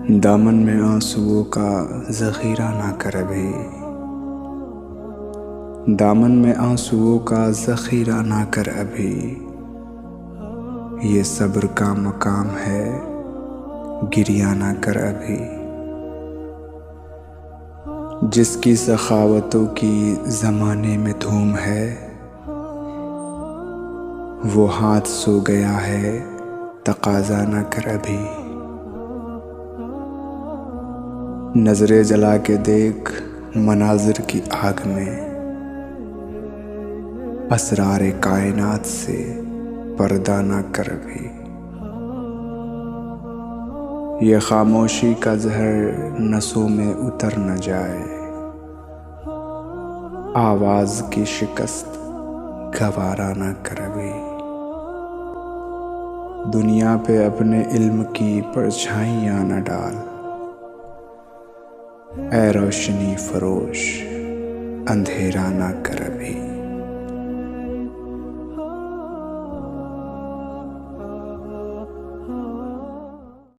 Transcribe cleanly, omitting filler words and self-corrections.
दामन में आंसुओं का ज़ख़ीरा ना कर अभी, दामन में आंसुओं का ज़ख़ीरा ना कर अभी। ये सब्र का मकाम है, गिरिया ना कर अभी। जिसकी सखावतों की ज़माने में धूम है, वो हाथ सो गया है, तकाज़ा ना कर अभी। नज़रें जला के देख मनाज़िर की आग में, असरारे कायनात से पर्दा ना कर अभी। ये खामोशी का ज़हर नसों में उतर न जाए, आवाज़ की शिकस्त गवारा ना कर अभी। दुनिया पे अपने इल्म की परछाइयाँ न डाल, ऐ रोशनी फरोश अंधेरा ना कर अभी।